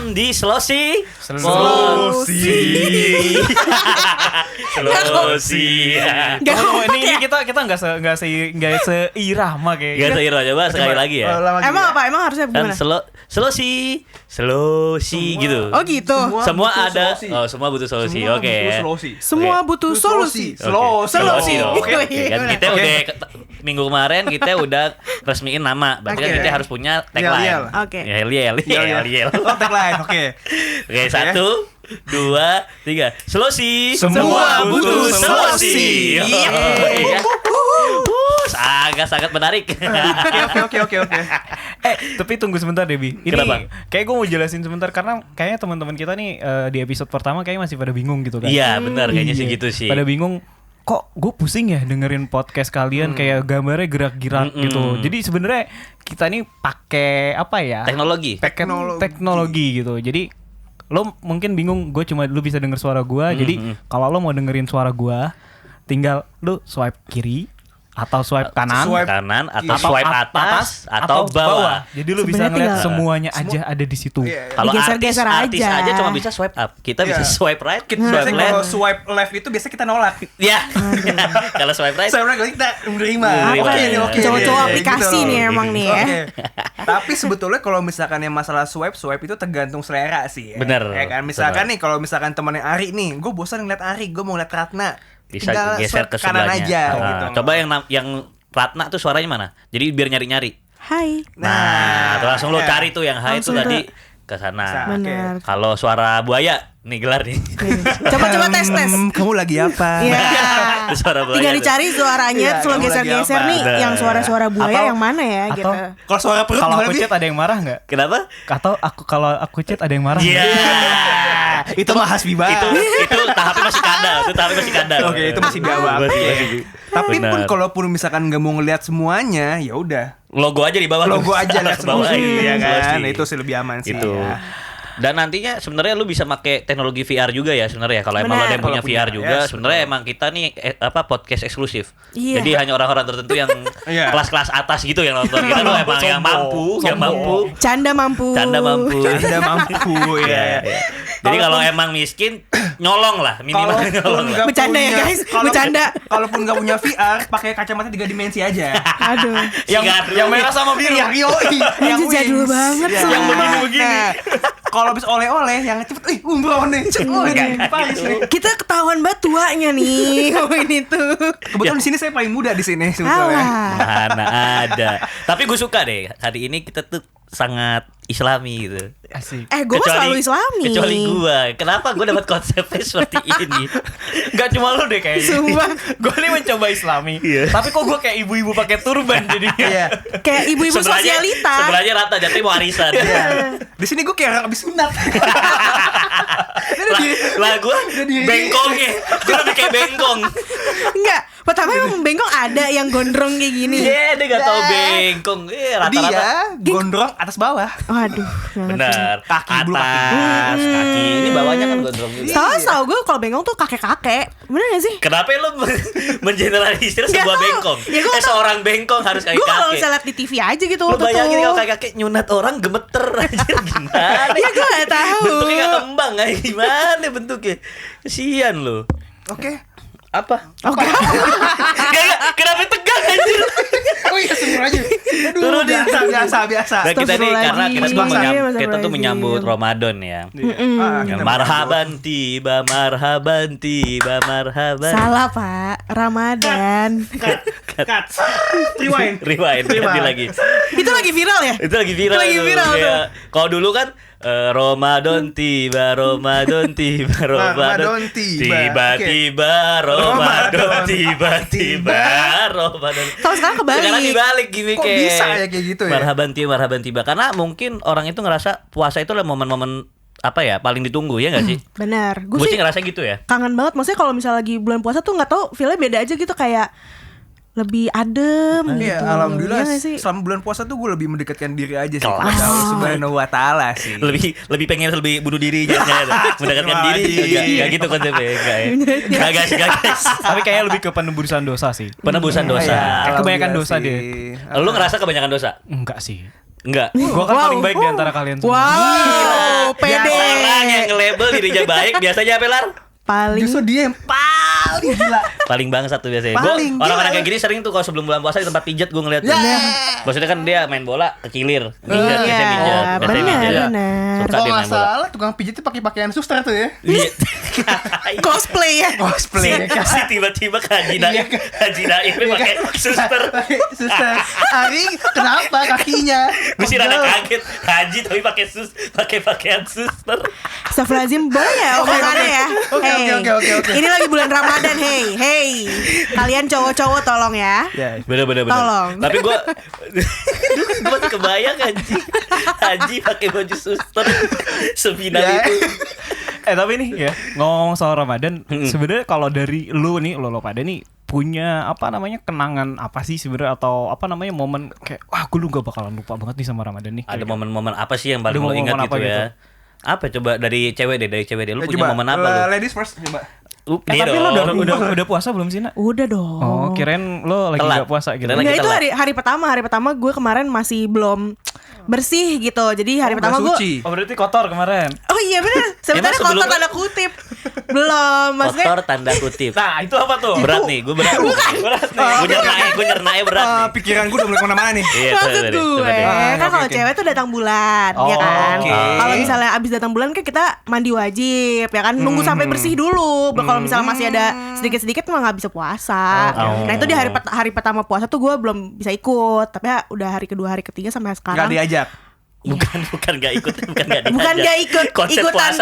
datang di Slosi. Ini kita nggak seirama kayak. Gak seirama, coba sekali lagi ya. Emang apa? Emang harusnya Kan gimana? Slosi gitu. Oh gitu. Semua butuh ada. solusi. Oh, semua butuh solusi. Oke. Semua butuh solusi. Solusi dong. Oke. Kan kita udah minggu kemarin kita udah resmiin nama. Berarti kan Oke. kita harus punya tagline. Yel. Oke. Yel. Oh, tagline. Oke. Oke, 1, 2, 3. Solusi. Semua butuh solusi. Iya. Sangat menarik. Oke. Tapi tunggu sebentar deh, Bi. Ini Kenapa? kayak gue mau jelasin sebentar karena kayaknya teman-teman kita nih di episode pertama kayaknya masih pada bingung gitu kan. Iya, benar kayaknya sih Iya. gitu sih. Pada bingung, kok gue pusing ya dengerin podcast kalian kayak gambarnya gerak-gerak gitu. Jadi sebenarnya kita nih pakai apa ya? Teknologi. Teknologi gitu. Jadi lo mungkin bingung, lu bisa denger suara gue. Jadi kalau lo mau dengerin suara gue, tinggal lo swipe kiri atau swipe kanan. Kanan atau swipe atas atau bawah. Jadi lu bisa Sebenarnya ngeliat tinggal- semuanya aja ada di situ. Kalau Digeser-geser artis aja. aja cuma bisa swipe up. Kita bisa swipe right, swipe Biasanya kalau left. swipe left itu biasa kita nolak. Ya. Kalau swipe right, Swipe right kita menerima. Menerima, Oke, ya. oke. Cowok-cowok Gitu aplikasi loh. nih emang nih ya. Oke. Tapi sebetulnya kalau misalkan yang masalah swipe itu tergantung selera sih ya. Bener. Ya kan misalkan nih kalau misalkan temannya Ari nih, gue bosan ngeliat Ari, gue mau ngeliat Ratna. bisa Tinggal geser swipe ke kanan sebelahnya. aja Nah, gitu. coba yang Ratna tuh suaranya mana? Jadi biar nyari-nyari. Hai. Nah, tuh langsung lo ya. cari tuh yang high itu Langsung tadi ke sana. Bisa. Benar. Kalau suara buaya, nih gelar nih. Coba tes. Kamu lagi apa? Iya. Itu suara buaya. Tinggal tuh. dicari suaranya, Iya, terus lo kamu lagi geser-geser apa? nih Benar. yang suara-suara buaya Atau- yang mana ya gitu. atau- Kalau suara perut Kalau gimana aku sih? chat ada yang marah nggak? Kenapa? Kalau aku chat ada yang marah Iya. nggak? Itu mah Hasbi banget. Itu tahapnya masih kadal. Oke, itu masih biawak. Masih. Tapi pun Benar. kalaupun misalkan nggak mau ngeliat semuanya, ya udah. Logo aja di bawah. Logo aja lihat Ke bawah semua, ini, ya kan? Slosi. Itu sih lebih aman sih. Itu. Ya. Dan nantinya sebenarnya lu bisa pakai teknologi VR juga ya sebenarnya. Kalau emang lo ada yang punya Kalau VR punya, juga, ya, sebenarnya emang kita nih podcast eksklusif. Iya. Jadi hanya orang-orang tertentu yang Iya. kelas-kelas atas gitu yang nonton. Kita tuh emang yang mampu, Canda mampu. canda mampu. Anda mampu ya. Jadi kalau emang miskin, nyolong lah minimal nyolong lah. Bercanda ya, guys. Bercanda. Kalaupun nggak punya VR, pakai kacamata 3 dimensi aja. Aduh. Sigar. Yang merah sama biru. Yang yoi, yang Anjir, jadul wings. banget Ya. sih. Yang begini-begini. Nah, kalau habis oleh-oleh yang cepet, umroh nih. Paris nih. Kita ketahuan banget tuanya nih ngomongin itu. Kebetulan di sini saya paling muda di sini sebetulnya. Alah. Mana ada. Tapi gue suka deh hari ini kita tuh sangat Islami gitu. Asik. Gue mah selalu islami. Kecuali gue. Kenapa gue dapat konsepnya seperti ini? Gak cuma lu deh kayaknya. Sumpah. Gue nih mencoba islami. Tapi kok gue kayak ibu-ibu pakai turban jadinya. Iya. Kayak ibu-ibu sosialita. Sebelahnya rata jatuh warisan. Iya. Di sini gue kayak orang habis sunat. Lah gue bengkongnya. Gue lebih kayak bengkong. Enggak. Pertama emang bengkong ada yang gondrong kayak gini. Iya, dia gak tau bengkong. Rata-rata. Dia gondrong atas bawah. Waduh. Benar. Kaki, bulu kaki. Atas, kaki. Ini bawahnya kan gondrong juga. Tahu gue kalau bengkong tuh kakek-kakek. Bener gak sih? Kenapa lu mengeneralisir sebuah tahu. bengkong? Ya, gua tahu. Seorang bengkong harus kayak Gue kalau kakek. bisa liat di TV aja gitu Lu waktu bayangin tuh. kalau kayak kakek nyunat orang gemeter aja gimana? Ya gue gak tahu. Bentuknya gak kembang aja gimana bentuknya? Kesian lu. Oke. Apa? Oke. Kenapa tegang anjir? Oh iya, semua aja. Turun di Biasa. Nah, kita nih karena kita tuh Astagfirullahaladzim. kita tuh menyambut Ramadan ya. Kita Marhaban tiba, marhaban tiba, marhaban. Salah Pak. Ramadan. Cut. Rewind. Rewind ganti lagi. Itu lagi viral ya? Itu lagi viral. Lagi tuh. viral tuh. Kayak, kalau dulu kan Ramadan tiba, Ramadan tiba, Ramadan tiba. tiba-tiba Ramadan tiba-tiba Ramadan. Kalau sekarang kebalik. Sekarang dibalik gimmick. Kok bisa ya kayak gitu ya? Marhaban tiba. Karena mungkin orang itu ngerasa puasa itu adalah momen-momen apa ya paling ditunggu ya nggak sih? Benar. Gue Gue sih sih ngerasa gitu ya. kangen banget. Maksudnya kalau misalnya lagi bulan puasa tuh nggak tahu feelnya beda aja gitu, kayak lebih adem gitu. Iya, alhamdulillah Iya nggak sih? selama bulan puasa tuh gue lebih mendekatkan diri aja sih Kelas. kepada Allah Subhanahu wa taala sih. Lebih pengen lebih bunuh diri mendekatkan diri enggak gitu konsepnya enggak ya. Enggak guys. Tapi kayaknya lebih ke penebusan dosa sih. Penebusan dosa. Iya, Kebanyakan alhamdulillah dosa sih. deh. Lu ngerasa kebanyakan dosa? Enggak sih. Enggak. Gue kan Wow. paling baik di antara kalian semua. Wow, pede. Orang yang nge-label dirinya baik biasanya apa, Lar? Paling Justru dia yang paling gila. Paling bangsat tuh biasanya. Paling Gue orang-orang gila. kayak gini sering tuh kalau sebelum bulan puasa di tempat pijat gue ngeliat. Maksudnya kan dia main bola kekilir. Pijat, Iya, biasanya pijat. Biasanya benar, pijat. benar. Suka Kalau dia nggak main bola. salah tukang pijit itu pakai pakaian suster tuh ya. Iya. cosplay ya. Cosplay kan. Si tiba-tiba ke Haji Naim. Haji Naim pakai suster. Suster. Ari, kenapa kakinya? Gue sih rada kaget. Haji tapi pakai pakaian suster. Astagfirullahaladzim, boleh ya omongannya ya? Oke. Ini lagi bulan Ramadan, hey. Kalian cowok-cowok tolong ya. Bener. Tolong. Tapi gue masih kebayang Haji pakai baju suster sebinar Ya. itu. Tapi nih ya ngomong soal Ramadan, sebenarnya kalau dari lu nih lo pada nih punya apa namanya kenangan apa sih sebenarnya atau apa namanya momen kayak wah gue lu gak bakalan lupa banget nih sama Ramadan nih. Ada Kayak momen-momen apa sih yang paling Ada lo ingat momen-momen gitu apa ya? gitu? Apa coba dari cewek deh. Lu punya momen apa lu? Ladies first coba. tapi lo udah puasa belum sih, Nak? Udah dong. Oh, kirain lo lagi Telat. gak puasa gitu. Kirain Enggak, lagi itu telat. hari pertama gue kemarin masih belum bersih gitu. Jadi hari pertama gue Oh, berarti kotor kemarin. Oh iya bener. Sebenarnya Emang sebelum- kotor tanda kutip. Belum, maksudnya Kotor tanda kutip. Nah, itu apa tuh? Berat nih, gue berat. Berat nih. Gue nyernai berat nih. Pikiran gue udah mulai kemana-mana nih. Iya, maksud coba deh, gue coba deh. kan Oke, kalau oke. cewek tuh datang bulan Oh, ya kan. oke. Kalau misalnya abis datang bulan kan kita mandi wajib ya kan, nunggu sampai bersih dulu. Kalau misalnya masih ada sedikit-sedikit mah nggak bisa puasa. Oh. Nah itu di hari pertama puasa tuh gue belum bisa ikut, tapi ya udah hari kedua hari ketiga sampai Gak sekarang. diajak. Bukan gak ikut, bukan gak diajak. Bukan gak ikut, Konsep ikutan.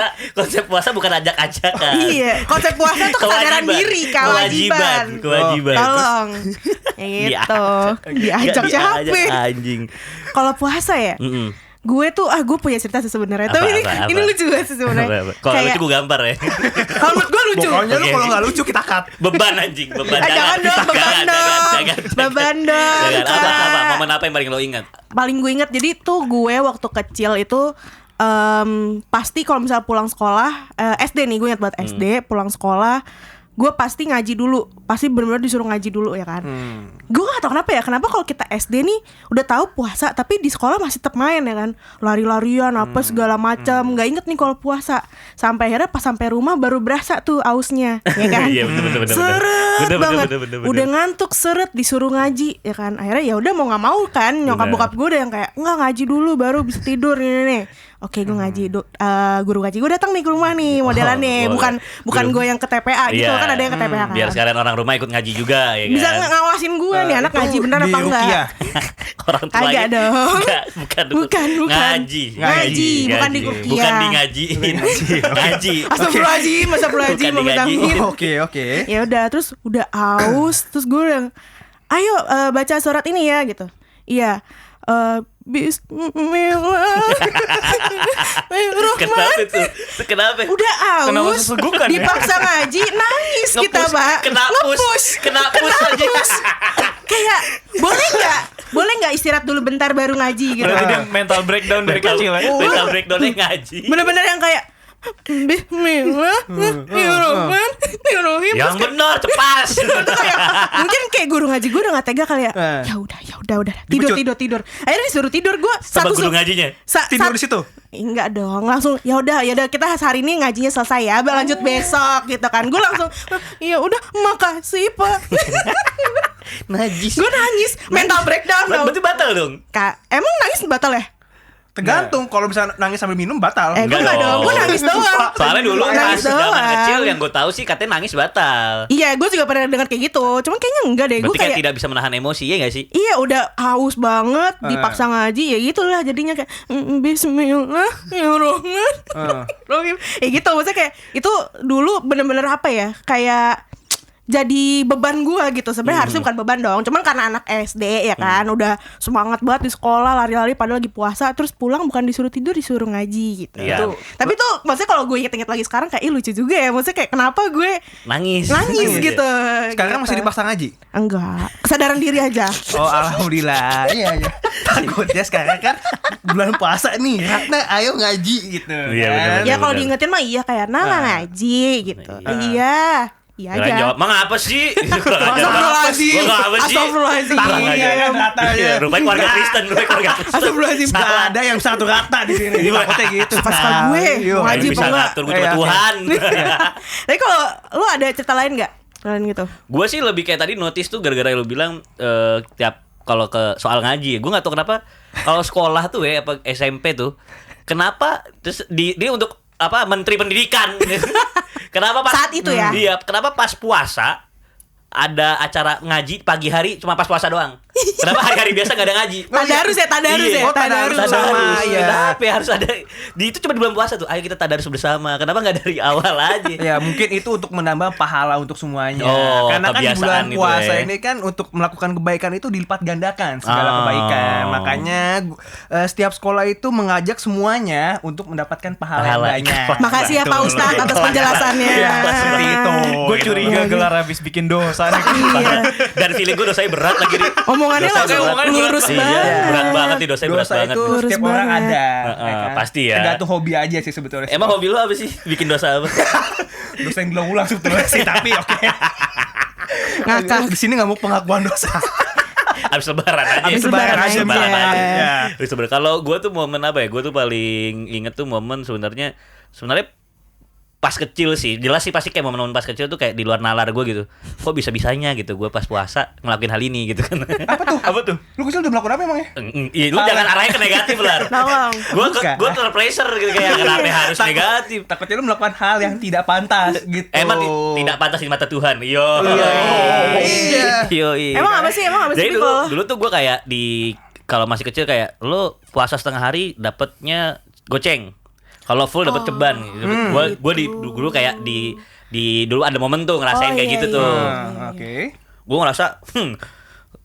puasa bukan ajak-ajakan. Iya, konsep puasa tuh kesadaran diri, kewajiban. Kewajiban. Tolong. Ya gitu. Diajak siapa? Anjing. Kalau puasa ya, gue tuh gue punya cerita sih sebenarnya. Tapi Apa? ini lucu banget sih sebenarnya. Kalau lucu gue gambar ya. Kalau menurut gue lucu. Pokoknya lu Oke. kalau nggak lucu kita cut. Beban anjing, beban. Jangan dong, beban dong. Beban dong. Jangan. Apa? Kak. Momen apa yang paling lo ingat? Paling gue inget, jadi tuh gue waktu kecil itu pasti kalau misalnya pulang sekolah, SD nih gue inget banget SD pulang sekolah, gue pasti ngaji dulu, pasti benar-benar disuruh ngaji dulu ya kan. Gue gak tau kenapa kalau kita SD nih udah tahu puasa tapi di sekolah masih tetap main ya kan, lari-larian apa segala macam, nggak inget nih kalau puasa. Sampai akhirnya pas sampai rumah baru berasa tuh ausnya ya kan. Iya, bener. Seret Bener, banget, bener. udah ngantuk seret disuruh ngaji ya kan. Akhirnya ya udah mau nggak mau kan, nyokap Bener. bokap gue udah yang kayak nggak ngaji dulu baru bisa tidur nih. Oke gue ngaji, guru ngaji gue datang nih ke rumah nih modelannya, boleh. bukan gue yang ke TPA gitu Iya. kan, ada yang ke TPA kan. Biar sekalian orang rumah ikut ngaji juga ya kan. Bisa ngawasin gue nih anak Itu ngaji bener di apa enggak. Ruqyah. Orang tua Kagak dong. Bukan. Ngaji. Ngaji, bukan di Ruqyah. Bukan di ngajiin. Ngaji. Astagfirullahaladzim, astagfirullahaladzim, Bukan amit-amit. digajiin. Oke. Ya udah, terus udah aus, terus gue yang ayo baca surat ini ya gitu. Iya. Bismillahirrahmanirrahim. Kenapa itu? Kenapa? Udah Kenapa aus, sesegukan ya? dipaksa ngaji, nangis kita, Mbak. Kena pus aja. Kayak boleh nggak istirahat dulu bentar baru ngaji gitu. Berarti dia mental breakdown dari kecil ya. Mental breakdown-nya ngaji. Bener-bener yang kayak Bismillahirrahmanirrahim. Yang benar, cepat. Kayak, mungkin kayak guru ngaji gue udah gak tega kali ya. Ya udah tidur. Akhirnya disuruh tidur gue Sama guru ngajinya. Tidur di situ. Enggak dong, langsung ya udah kita hari ini ngajinya selesai ya, lanjut besok gitu kan. Gue langsung ya udah makasih Pak. Najis. Gue nangis, mental breakdown dong. Berarti batal dong. Kak, emang nangis batal ya? Tergantung kalau bisa nangis sambil minum batal. Gue enggak dong, gue nangis doang. Soalnya dulu Nangis pas zaman doang. kecil yang gue tahu sih katanya nangis batal. Iya, gue juga pernah dengar kayak gitu. Cuman kayaknya enggak deh. Gue Berarti kan kayak tidak bisa menahan emosi ya gak sih? iya udah haus banget, dipaksa ngaji ya gitulah jadinya kayak Bismillahirrahmanirrahim. Ya gitu, maksudnya kayak itu dulu bener-bener apa ya? Kayak jadi beban gua gitu. Sebenarnya harusnya bukan beban dong. Cuman karena anak SD ya kan, udah semangat banget di sekolah, lari-lari padahal lagi puasa, terus pulang bukan disuruh tidur, disuruh ngaji gitu. Iya. Tapi tuh maksudnya kalau gue inget-inget lagi sekarang kayak lucu juga ya. Maksudnya kayak kenapa gue Nangis. gitu. Sekarang Gitu. masih dipaksa ngaji. Enggak, kesadaran diri aja. Oh alhamdulillah. Iya. Takutnya sekarang kan bulan puasa nih. Ratna ayo ngaji gitu. Iya, kan. bener-bener. Ya kalau diingetin mah iya kayak nama ngaji gitu. Iya. iya Kirain aja. jawab, "Mang apa sih?" Kurang ajar. Astagfirullahaladzim. Gua nggak apa sih? Astagfirullahaladzim. Kurang ajar. Iya kan ratanya. Iya, rupanya keluarga Kristen, Astagfirullahaladzim. Gak ada yang satu rata di sini. Takutnya gitu. Pas-pas gue. Iya. Mau ngaji bisa apa enggak? ngatur gue cuma Iya. Tuhan. Tapi kalau lu ada cerita lain nggak? Lain gitu. Gue sih lebih kayak tadi notice tuh gara-gara lu bilang tiap kalau ke soal ngaji, gue nggak tahu kenapa kalau sekolah tuh ya apa SMP tuh, kenapa terus dia untuk apa Menteri Pendidikan, kenapa pas Saat itu ya? Iya, kenapa pas puasa ada acara ngaji pagi hari cuma pas puasa doang. Kenapa hari-hari biasa gak ada ngaji? Tadarus ya, tadarus Iya. ya, Oh, tadarus. sama, ya. Kenapa ya harus ada? Di itu cuma di bulan puasa tuh. Ayo kita tadarus bersama. Kenapa nggak dari awal aja? Ya mungkin itu untuk menambah pahala untuk semuanya. Oh, Karena kan di bulan kebiasaan itu puasa ya. ini kan untuk melakukan kebaikan itu dilipat gandakan segala Oh. kebaikan. Makanya setiap sekolah itu mengajak semuanya untuk mendapatkan pahala yang Pahala. banyak. Makasih ya Pak Betul. Ustadz atas penjelasannya. Iya, seperti itu. Gue curiga gelar habis bikin dosa nih. Iya. Dan feeling gue dosanya berat lagi nih. Omongannya Dosanya langsung berat. lurus Iya, banget. berat banget nih dosanya berat Dosa banget. itu Lurus setiap orang banget. ada. Pasti ya. Tergantung hobi aja sih sebetulnya. Emang hobi lu apa sih? Bikin dosa apa? dosa yang diulang sebetulnya sih, tapi oke. Ngakak. Di sini nggak mau pengakuan dosa. Abis lebaran aja. Abis lebaran aja. Ya. Abis lebaran. Kalau gue tuh momen apa ya? Gue tuh paling inget tuh momen sebenarnya pas kecil sih. Jelas sih pasti kayak momen-momen pas kecil tuh kayak di luar nalar gue gitu. Kok bisa-bisanya gitu gue pas puasa ngelakuin hal ini gitu kan. Apa tuh? Lu kecil udah melakukan apa emang ya? Iya, lu jangan arahin ke negatif lah. Tolong. Gue terpleasure gitu kayak kenapa harus negatif. Takutnya lu melakukan hal yang tidak pantas gitu. Emang tidak pantas di mata Tuhan. Yo. Iya. Emang apa sih? Jadi kalau? dulu tuh gue kayak kalau masih kecil kayak lu puasa setengah hari dapetnya goceng. Kalau full dapat ceban. Gue dulu kayak di dulu ada momen tuh ngerasain kayak gitu tuh. Oke. Gue ngerasa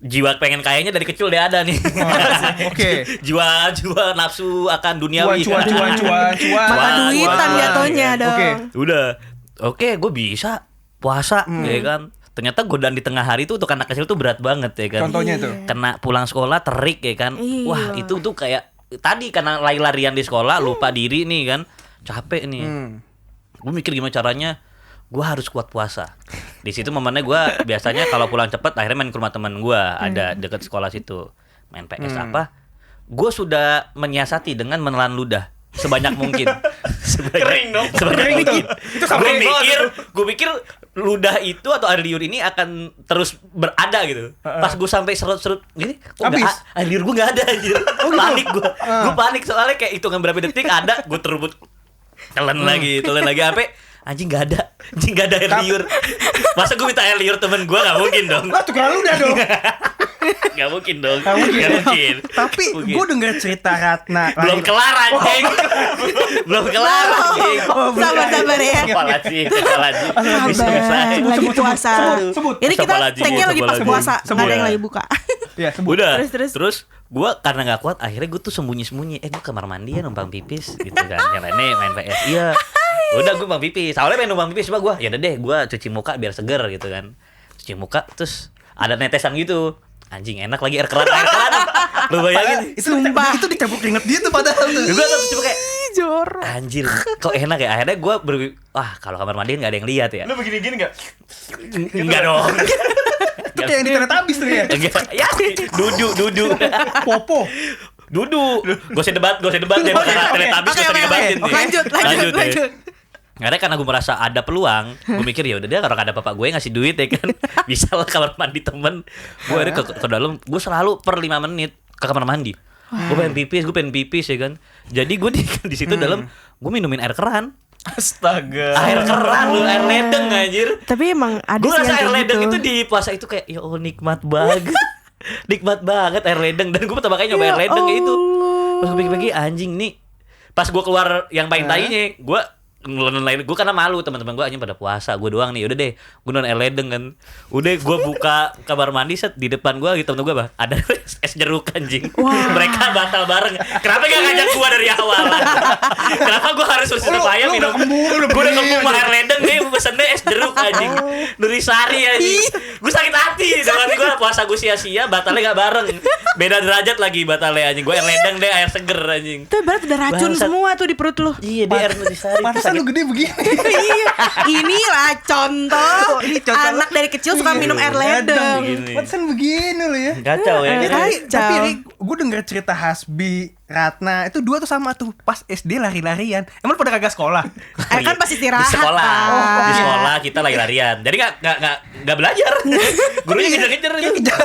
jiwa pengen kayaknya dari kecil udah ada nih. Oke. jiwa nafsu akan duniawi. Cuan. Mata duitan jatuhnya dong. Oke. Udah. Oke, gue bisa puasa ya kan. Ternyata godaan di tengah hari tuh untuk anak kecil tuh berat banget ya kan. Contohnya tuh. Kena pulang sekolah terik ya kan. Iya. Wah, itu tuh kayak tadi karena lari-larian di sekolah lupa diri nih kan. Capek nih. Gue mikir gimana caranya gue harus kuat puasa. Di situ momennya gue biasanya kalau pulang cepet akhirnya main ke rumah teman gue ada deket sekolah situ. Main PS apa. Gue sudah menyiasati dengan menelan ludah sebanyak mungkin. Kering dong. Sebanyak Kering mungkin. itu sampai Gue pikir ludah itu atau air liur ini akan terus berada gitu. Pas gue sampai serut-serut gini, kok Habis? air liur gue nggak ada anjir. Panik gue. Gue panik soalnya kayak hitungan berapa detik ada, gue terbut telan lagi sampai anjing nggak ada air liur. Masa gue minta air liur temen gue nggak mungkin dong. Lah tukang lu udah dong. Nggak mungkin dong. Nggak mungkin. Mungkin. Tapi Mungkin. gue denger cerita Ratna. Belum kelar anjing. Belum kelar anjing. Sabar ya. Apalagi. Sabar. Lagi puasa. Sebut. Ini kita Astagfirullahaladzim, tag-nya lagi pas puasa. Sebut. Nggak ada yang lagi buka. Ya, sebut. Udah. Terus. Gue karena nggak kuat, akhirnya gue tuh sembunyi-sembunyi. Gue kamar mandi ya numpang pipis gitu kan. Yang lainnya main PS. Iya. Udah gue numpang pipis. Awalnya pengen numpang pipis, coba gue. Ya udah deh, gue cuci muka biar seger gitu kan. Cuci muka, terus ada netesan gitu. Anjing enak lagi air keran. Lu bayangin. Sumpah. Itu dicampur keringet dia tuh padahal tuh. Gue tuh coba kayak Jorok. anjir, kok enak ya. Akhirnya gue kalau kamar mandi nggak ada yang lihat ya. Lu begini-gini enggak? Enggak dong. Itu kayak yang di Teletubbies tuh ya. Enggak. Ya, dudu. Popo. Gak usah debat deh. Karena Teletubbies gak usah didebatin nih. Lanjut. Karena gue merasa ada peluang, gue mikir ya udah deh kalau ada bapak gue ngasih duit ya kan, bisa lah kamar mandi temen. Gue akhirnya ke dalam, gue selalu per 5 menit ke kamar mandi. Gue pengen pipis ya kan. Jadi gue di situ dalam, gue minumin air keran. Astaga. Air keran lu, air ledeng anjir. Tapi emang ada Gue sih rasa yang air kayak ledeng gitu. itu di puasa itu kayak ya Allah nikmat banget. Nikmat banget air ledeng. Dan gue pertama kali nyoba air ledeng ya itu. Pas gue pagi-pagi anjing nih. Pas gue keluar yang paling tainya, gue lain gue karena malu teman-teman gue anjing pada puasa, gue doang nih. Udah deh, gue nonton air ledeng kan. Udah gue buka kamar mandi set di depan gue gitu temen gue ada es jeruk anjing. Mereka batal bareng. Kenapa gak ngajak gue dari awal? Kenapa gue harus supaya minum? Gue udah kembung air ledeng nih, pesennya es jeruk anjing. Nurisari anjing. Gue sakit hati. Dalam hati gue puasa gue sia-sia, batalnya gak bareng. Beda derajat lagi batalnya anjing. Gue air ledeng deh, air seger anjing. Itu berarti udah racun Bangsat. semua tuh di perut lu. Iya, dia air nutrisari. Pantesan lu gede begini. Iya. Inilah contoh. Ini contoh Anak dari kecil suka minum air ledeng. Begini. Pantesan begini lu ya. Kacau ya. Tapi Rik, gue denger cerita Hasbi, Ratna, itu dua tuh sama tuh. Pas SD lari-larian. Emang pada kagak sekolah? Kan pas istirahat. Di sekolah. kan. Di sekolah kita lari-larian. Jadi gak belajar. Gurunya ngejar-ngejar.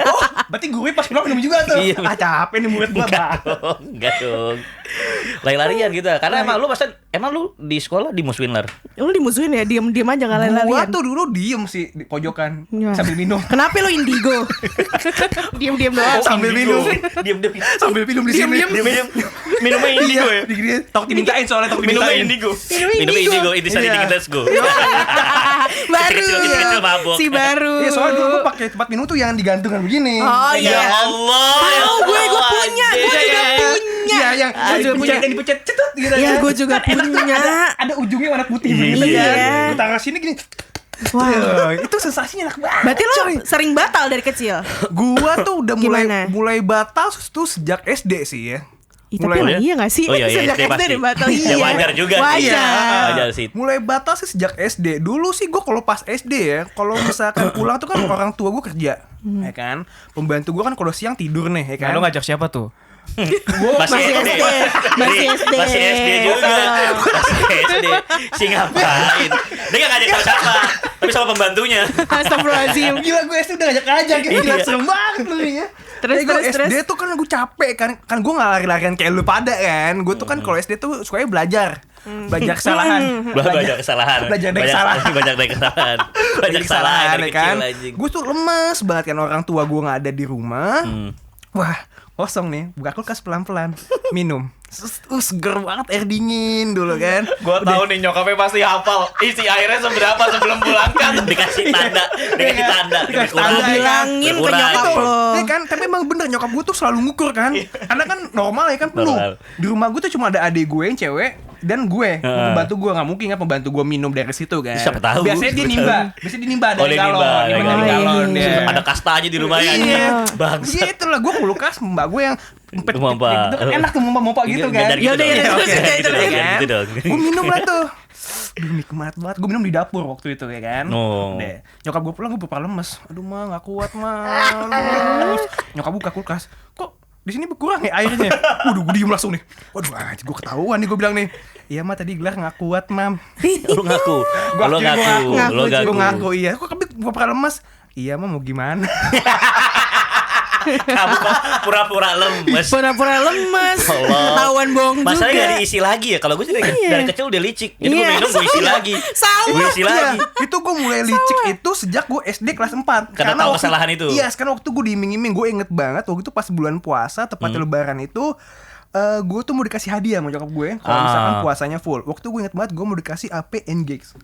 Oh, berarti gue pas pulang minum juga tuh. Iya. Ah, capek nih murid gue. Enggak dong. Lari-larian gitu. Karena emang lu di sekolah di Muswinler. Lu dimusuhin ya, diem-diem aja gak Gua lari-larian. tuh dulu diem sih di pojokan Iya. sambil minum. Kenapa lu indigo? Diem-diem doang. Sambil minum. Diam-diam. Sambil minum di sini. Diam-diam. Minumnya indigo ya. Digini, takut dimintain soalnya takut Minumnya dimintain. indigo. Minumnya Minumnya indigo. indigo. Itu tadi Iya. dikit let's go. Baru. Kecil-kecil mabok. Si baru. Iya, soalnya dulu gue pakai tempat minum tuh yang digantungan begini. Oh Ya iya. Allah. Tahu gue punya, gue juga punya. Iya, yang juga punya. yang dipencet cetut gitu Iya, kan. gue juga Kan enak tuh, punya. ada ujungnya warna putih Iya. begitu kan. Iya. Gue taruh sini gini. Wah. Itu sensasinya enak banget. Berarti lu sering batal dari kecil? Gua tuh udah Gimana? mulai batal tuh sejak SD sih ya. Ih, tapi emang iya gak sih? Oh iya, Sejak SD SD pasti. udah batal. Ya, Iya. wajar juga sih. Wajar. Iya. Wajar sih. Mulai batal sih sejak SD. Dulu sih gue kalau pas SD ya, kalau misalkan pulang tuh kan orang tua gue kerja, ya kan. Pembantu gue kan kalau siang tidur nih, ya kan. Nah, lu ngajak siapa tuh? Masih SD. Masih SD. Masih SD juga. Masih SD. Si ngapain? Dia gak ngajak sama siapa, tapi sama pembantunya. Astagfirullahaladzim. Gila gue SD udah ngajak gitu. Gila Iya. serem banget lu ya. Terus, Gue terus, SD tuh kan gue capek kan gue gak lari-larian kayak lu pada kan. Gue tuh kan kalau SD tuh sukanya belajar. Belajar kesalahan. Banyak kesalahan. Belajar dari kesalahan. Banyak dari kesalahan. Banyak kesalahan dari ya kan. kecil anjing. Gue tuh lemes banget kan, orang tua gue gak ada di rumah. Wah, kosong nih. Buka kulkas pelan-pelan. Minum. Seger banget air dingin dulu kan. Gua tahu nih nyokapnya pasti hafal isi airnya seberapa sebelum pulang kan. Dikasih tanda, dikasih tanda, Dikasih kurang. tanda, ya kan? Bilangin ke Berkurang. nyokap Itu, lo. ya kan, tapi emang bener nyokap gue tuh selalu ngukur kan. Karena kan normal ya kan penuh. Normal. Di rumah gue tuh cuma ada adik gue yang cewek dan gue. Pembantu gue nggak mungkin kan pembantu gue minum dari situ kan. Siapa tahu. Biasanya dia nimba. Biasanya dia nimba Oh, dari dia galon. nimba, Nimba dari dari galon. galon dia. Ada kasta aja di rumahnya. Iya. Bangsat. Gitu lah, gue kulkas mbak gue yang empet Mompa. gitu kan enak tuh mompa gitu kan. Jangan gitu Yaudah, dong. yaudah, Jangan terus, gitu gitu, dong, gitu, jangan gitu dong. Gue minum lah tuh. Aduh nikmat banget. Gue minum di dapur waktu itu ya kan. Oh. Deh. Nyokap gue pulang gue berapa lemes. Aduh mah gak kuat mah. Lemes. Nyokap buka kulkas. Kok di sini berkurang ya airnya? Waduh gue diem langsung nih. Waduh anjir gue ketahuan nih gue bilang nih. Iya mah tadi gelar gak kuat mam. Lu ngaku. Lu ngaku. Lu Gue ngaku. ngaku iya. Kok tapi gue pernah lemes. Iya mah mau gimana? Kamu kok pura-pura lemes. Pura-pura lemes. Allah. Ketahuan bohong juga. Masalahnya gak diisi lagi ya. Kalau gue sih dari kecil udah licik. Jadi gue Iya, minum gue isi sama. lagi. Sama. Gue isi Iya, lagi. itu gue mulai licik itu sejak gue SD kelas 4. Karena tahu kesalahan itu. Iya, sekarang waktu gue diiming-iming, gue inget banget waktu itu pas bulan puasa, tepatnya lebaran itu gue tuh mau dikasih hadiah sama nyokap gue kalau misalkan puasanya full. Waktu gue inget banget gue mau dikasih AP Engage.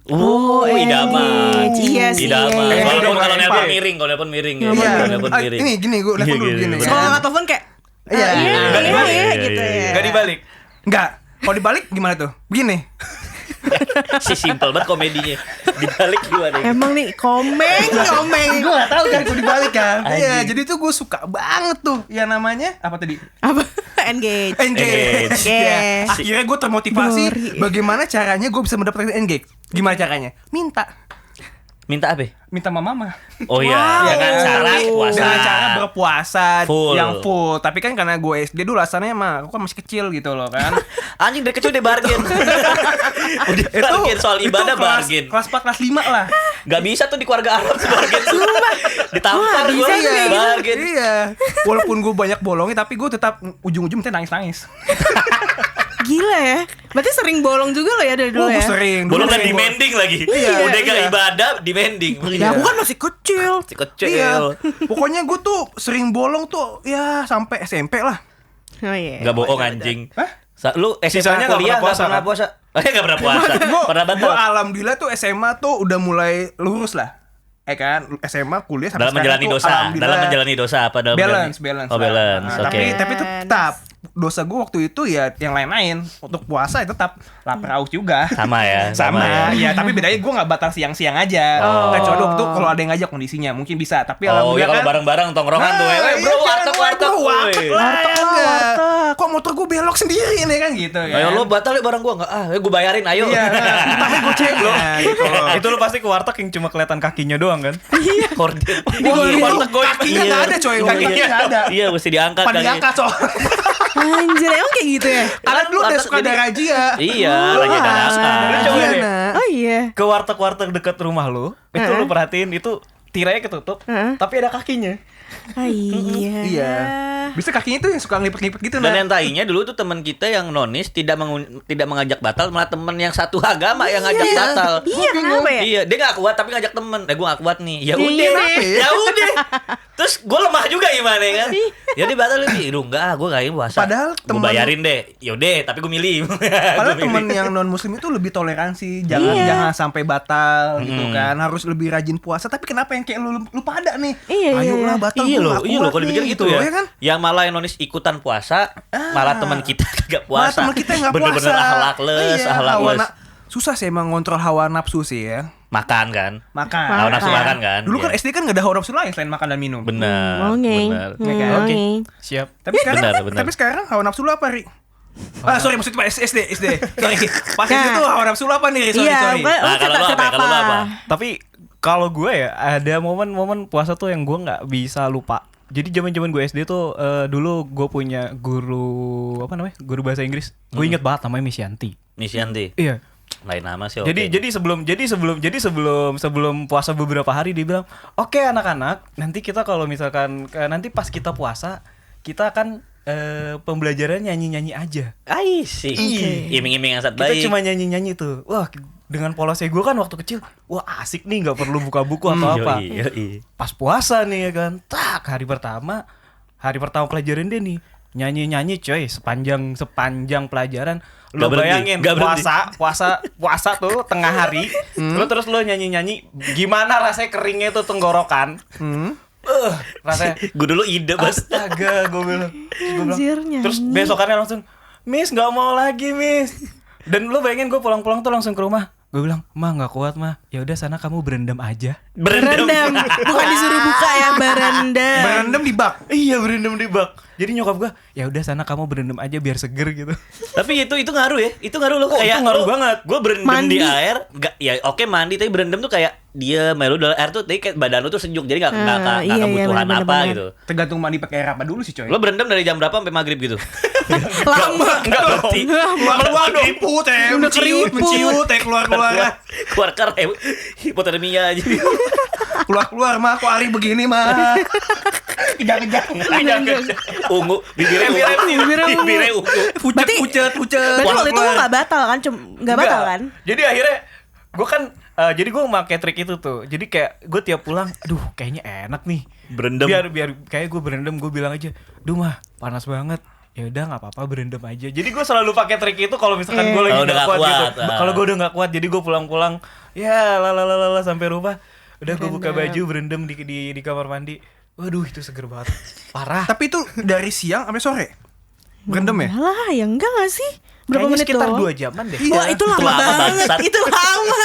Idaman. Iya sih. Idaman. Iya. Kalau nelpon Iya. miring, kalau nelpon miring ya. Iya, Kalau nelpon miring. ini gini gue telepon dulu Iya, gini. iya. Kalau nggak telepon kayak Iya. iya, Nggak iya, dibalik. iya, Iya, gitu iya, ya. iya. Gak dibalik. Enggak. Kalau dibalik gimana tuh? Begini. Si simple banget komedinya. Dibalik gimana? Emang nih komeng. Gue gak tahu kan kalau dibalik kan. Anjing. Iya, jadi tuh gue suka banget tuh. Yang namanya apa tadi? Apa? Engage. Engage. Oke. Ya. Akhirnya gue termotivasi Glory. bagaimana caranya gue bisa mendapatkan engage. Gimana caranya? Minta apa? Minta sama mama. Oh iya, Wow. dengan cara puasa. Dengan cara berpuasa Full. yang full. Tapi kan karena gue SD dulu asalnya mah aku kan masih kecil gitu loh kan. Anjing dari kecil udah bargain. Udah bargain soal ibadah bargain. Kelas 4 kelas 5 lah. Gak bisa tuh di keluarga Arab tuh bargain. Ditampar Wah, gue bisa tuh kayak gitu. bargain. Iya. Walaupun gue banyak bolongnya tapi gue tetap ujung-ujung nangis-nangis. Gila ya. Berarti sering bolong juga lo ya dari dulu Oh, ya. gue sering. Belum Dulu kan sering demanding lagi. Iya, Udah gak iya. ibadah demanding. Ya aku kan masih kecil. Masih kecil. Iya. Pokoknya gue tuh sering bolong tuh ya sampai SMP lah. Oh iya. Gak bohong anjing. Hah? Lu Sisanya nggak kuliah pernah puasa, gak pernah kan? puasa. Gak pernah puasa. Pernah batal. Gue alhamdulillah tuh SMA tuh udah mulai lurus lah. Kan SMA kuliah sampai Dalam menjalani sekarang tuh dosa. alhamdulillah. Dalam menjalani dosa apa dalam balance menjalani- balance Oh lah. balance. Nah, Oke. tapi tetap dosa gue waktu itu ya yang lain-lain. Untuk puasa ya tetap lapar haus juga. Sama ya. Sama ya, tapi bedanya gue nggak batal siang-siang aja. Kecuali waktu kalau ada yang ngajak kondisinya mungkin bisa. Tapi Oh ya alhamdulillah kalau kan. bareng-bareng tongkrongan tuh. Bro, warteg. Warteg woi. lah. Warteg lah, enggak. warteg. Kok motor gue belok sendiri nih kan gitu kan. Ayo lo batal ya bareng gua enggak? Gue bayarin ayo. Iya, tapi gue cek lo. Gitu loh. Itu lu pasti ke warteg yang cuma kelihatan kakinya doang kan? Korden. Iya, warteg gue. kakinya nggak ada coy, kakinya nggak ada. Iya, mesti diangkat Pan diangkat coy. Anjir, emang kayak gitu ya? Karena dulu udah warteg suka ada jadi- razia. Iya, lagi ada Lu coba Razia, deh. nah. Oh iya. Ke warteg-warteg dekat rumah lu, itu lu perhatiin itu tirainya ketutup, tapi ada kakinya. Ah, iya. Iya. Bisa kakinya tuh yang suka ngelipet-ngelipet gitu Dan nah. yang tainya dulu tuh teman kita yang nonis tidak mengajak batal, malah teman yang satu agama yang ngajak batal. Iya, kenapa ya? Iya, dia gak kuat tapi ngajak temen. Gue gak kuat nih. Ya Iya, udah, kenapa ya? ya udah. Terus gue lemah juga gimana ya kan? Ya dia batal lebih. Aduh enggak, gue gak ingin puasa. Padahal gue temen- bayarin deh. Yaudah, tapi gue milih. Padahal Gua temen milih. yang non muslim itu lebih toleransi, jangan sampai batal gitu kan, harus lebih rajin puasa. Tapi kenapa yang kayak lu pada nih? Iya, Ayolah iya. batal. Iya gua loh, nggak iya loh kuat kalau nih, dipikir gitu ya. kan? Yang malah yang nonis ikutan puasa, malah teman kita gak puasa. Malah temen kita yang nggak puasa. Bener-bener ahlakles, Iya, ahlakles. susah sih emang ngontrol hawa nafsu sih ya. Makan kan? Makan. Hawa nafsu makan kan? Dulu kan Iya. SD kan nggak ada hawa nafsu lain selain makan dan minum. Bener, Ngongeng. bener. Oke. Ngongeng. Siap. Tapi sekarang, Benar. tapi sekarang hawa nafsu lu apa, Ri? Sorry maksudnya Pak SD. Sorry. Pas SD tuh hawa nafsu lu apa nih, Ri? Sorry. Iya, sorry. gue Nah, kalau lu cerita apa? Kalau lu apa? Tapi kalau gue ya ada momen-momen puasa tuh yang gue nggak bisa lupa. Jadi zaman-zaman gue SD tuh dulu gue punya guru apa namanya? Guru bahasa Inggris. Gue inget banget namanya Miss Yanti. Miss Yanti. Iya. Lain nama sih. Jadi sebelum puasa beberapa hari dia bilang, "Oke anak-anak, nanti kita kalau misalkan nanti pas kita puasa, kita akan pembelajaran nyanyi-nyanyi aja." sih. Iya. Iming-iming yang sangat Kita baik. cuma nyanyi-nyanyi tuh. Wah, dengan polosnya gue kan waktu kecil, wah asik nih, nggak perlu buka buku atau apa. Yoi. Pas puasa nih ya kan, hari pertama pelajaran dia nih nyanyi coy sepanjang pelajaran. Lo Gak berhenti, bayangin gak berhenti. puasa tuh tengah hari, terus lo nyanyi gimana rasanya keringnya tuh tenggorokan. Rasanya Gue dulu ide bos. astaga, gue bilang. Anjir, Terus nyanyi. besokannya langsung, "Miss nggak mau lagi, Miss." Dan lo bayangin gue pulang-pulang tuh langsung ke rumah. Gue bilang, "Mah nggak kuat mah. Ya udah sana kamu berendam aja." Berendam. Berendam. Bukan disuruh buka ya, berendam. Berendam di bak. Iya berendam di bak. Jadi nyokap gue, ya udah sana kamu berendam aja biar seger gitu. Tapi itu ngaruh ya. Itu ngaruh lo Oh, kayak itu ngaruh lo- banget. Gue berendam Mandi. di air, enggak ya oke mandi tapi berendam tuh kayak dia melu dalam air tuh tapi kayak badan lu tuh sejuk jadi enggak iya, kebutuhan bener, apa bener. gitu. Tergantung mandi pakai air apa dulu sih, coy. Lo berendam dari jam berapa sampai maghrib gitu? Lama. Enggak berarti. keluar keriput ya, Udah keriput. menciut ya keluar. Keluar hipotermia aja. Keluar mah kok Ari begini mah. Kejang-kejang. Ungu, bibirnya Bibirnya ungu. Pucet. Berarti waktu itu lo gak batal kan? Gak batal kan? Jadi akhirnya gue kan jadi gue pakai trik itu tuh. Jadi kayak gue tiap pulang, aduh kayaknya enak nih. Berendam. Biar kayak gue berendam, gue bilang aja, "Duh mah panas banget." Ya udah nggak apa-apa berendam aja. Jadi gue selalu pakai trik itu kalau misalkan gue lagi Kalau udah nggak nggak kuat, gitu. kuat, ah. Kalau gue udah nggak kuat, jadi gue pulang-pulang ya lalalala sampai rumah. Udah gue buka baju berendam di kamar mandi. Waduh itu seger banget. Parah. Tapi itu dari siang sampai sore. Berendam ya? Lah, ya enggak gak sih? Berapa Kayaknya menit sekitar doang? 2 jaman deh. Wah, itu lama lama banget. bangsat. Itu lama.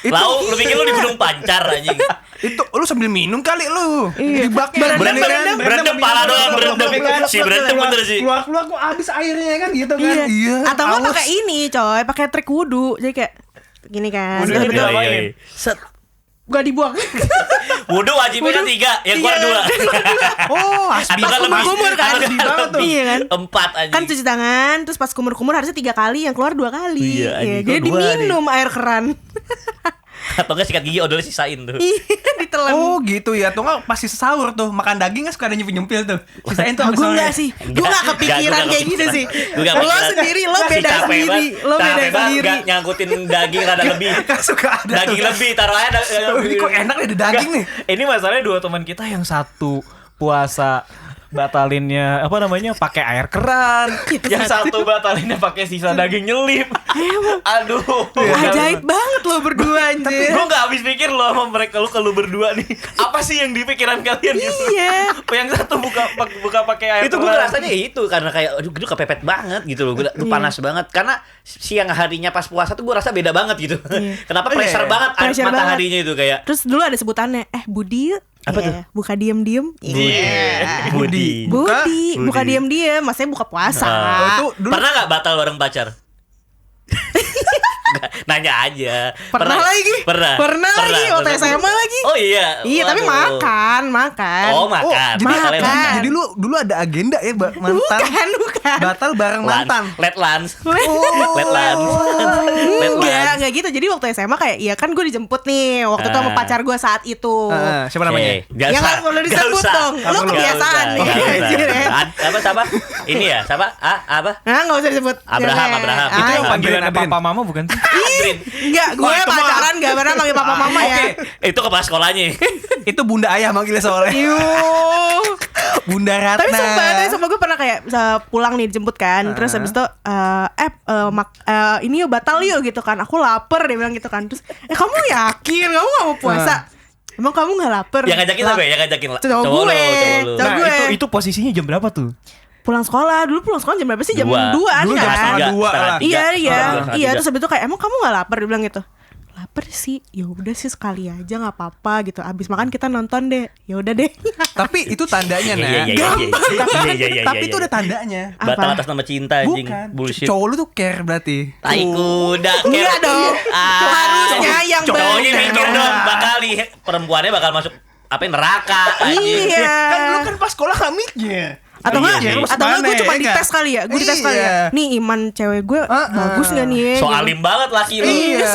Lau, lu pikir lu di gunung Pancar anjing. Itu lu sambil minum kali lu. Iya. Di baknya. Berendam pala doang, berendam. Si berendam bener sih. Keluar kok habis airnya kan gitu kan. Iya. Atau nggak haus. pakai ini, coy, pakai trik wudhu. Jadi kayak gini kan. Wudhu Betul. dia Iya, apain? iya. Set. Gak dibuang. Wudhu wajibnya 3, yang keluar 2. Oh, asbi Atau kan lebih. kumur kan? Atau Lebih banget tuh. Iya kan? 4 anjing. Kan cuci tangan, terus pas kumur-kumur harusnya 3 kali, yang keluar 2 kali. Iya, anjing, Jadi kok 2 diminum air keran. Atau enggak sikat gigi odolnya sisain tuh. Iya, ditelan. Oh gitu ya, tuh nggak pasti sahur tuh makan daging kan suka ada nyempil tuh. Sisain tuh Gue enggak sih. Gue gak kepikiran kayak gitu sih. Lo sendiri, lo beda sendiri. Lo beda sendiri. Gak nyangkutin daging rada lebih. Kan suka ada Daging tuh. lebih taruh aja. Ini kok enak nih ada daging nih. Ini masalahnya 2 teman kita yang satu puasa batalinnya apa namanya pakai air keran, yang satu batalinnya pakai sisa daging nyelip. Aduh, Ajaib banget lo berdua anjir. gue nggak habis pikir lo sama mereka lu berdua nih. Apa sih yang di pikiran kalian gitu? Iya. Yang satu buka pakai air Itu gue keran. rasanya itu karena kayak aduh gue kepepet banget gitu loh. Gue panas banget karena siang harinya pas puasa tuh gue rasa beda banget gitu. Kenapa pressure banget Pressure mataharinya itu kayak Terus dulu ada sebutannya, Budi yuk. Apa tuh? Buka diem-diem. Budi. Buka diem-diem, maksudnya buka puasa. Itu dulu Pernah nggak batal bareng pacar? Nggak, nanya aja. Pernah lagi? Pernah lagi, waktu SMA lagi. Oh iya. Iya, tapi Waduh. makan. Oh makan. jadi, Batalnya makan. jadi dulu ada agenda ya mantan. Bukan. Batal bareng mantan. Let lunch. Oh. Let lunch. Let lunch. Enggak gitu. Jadi waktu SMA kayak, ya kan gue dijemput nih waktu itu sama pacar gue saat itu. Siapa namanya? Nggak Ya usah. nggak perlu Nggak disebut usah. dong. Lo Nggak kebiasaan usah. nih. Nggak usah. Anjir, ya. Apa siapa? Ini ya, siapa? Apa? Nah, nggak usah disebut. Abraham. Itu yang Ah, panggilannya Adrin. papa mama bukan sih? Adrin. Enggak, gue pacaran gak pernah manggil papa mama ya. Itu kepala sekolahnya. Itu Bunda Ayah manggilnya soalnya. Yuh. Bunda Ratna. Tapi sumpah gue pernah kayak pulang nih dijemput kan. Terus habis itu ini yuk batal yuk gitu kan. Aku lapar dia bilang gitu kan. Terus kamu yakin kamu gak mau puasa? Emang kamu gak lapar? Yang ngajakin siapa ya? Yang ngajakin Cowok gue. Cowok Cowok lu. gue. Itu posisinya jam berapa tuh? Pulang sekolah. Dulu pulang sekolah jam berapa sih? Jam 2-an Dulu jam kan? setengah dua lah. Iya. Terus habis itu kayak emang kamu gak lapar? Dia bilang gitu. Lapar sih, ya udah sih sekali aja nggak apa-apa gitu. Abis makan kita nonton deh, ya udah deh. Tapi itu tandanya Iya, nah. iya. Tapi itu ada tandanya. Batal Apa? atas nama cinta anjing. Bukan. Bullshit. Cowok lu tuh care berarti. Tai kuda. Enggak dong. Harusnya yang cowoknya bener. mikir dong bakal perempuannya bakal masuk apa neraka anjing. Iya. Kan lu kan pas sekolah gak mikir. Atau Iya, enggak, iya. atau enggak gue Mana, cuma ya dites nggak? kali ya. Gue dites kali ya. Iya. Nih iman cewek gue bagus gak nih? So Gitu. alim banget laki lu. Iya.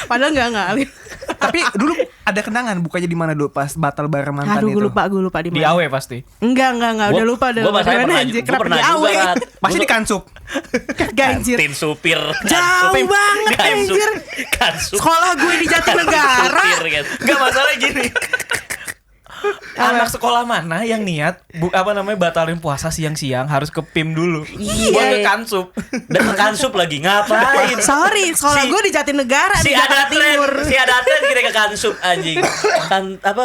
Padahal enggak alim. Tapi dulu ada kenangan bukannya di mana dulu pas batal bareng mantan Aduh itu. gue lupa di Di mana. AW pasti. Enggak, udah lupa. Gue masalahnya pernah, gue pernah juga Rat. Pasti di kansup. Ganjir. Kantin supir. Jauh banget, anjir. Kansup. Sekolah gue di Jatinegara. Supir, kan. Enggak masalah gini. Anak sekolah mana yang niat batalin puasa siang-siang harus ke PIM dulu. Iya. Buat ke kansup. Dan ke kansup lagi ngapain? Sorry, sekolah gue di Jatinegara Si di ada Jakarta tren, Timur. kita ke kansup anjing.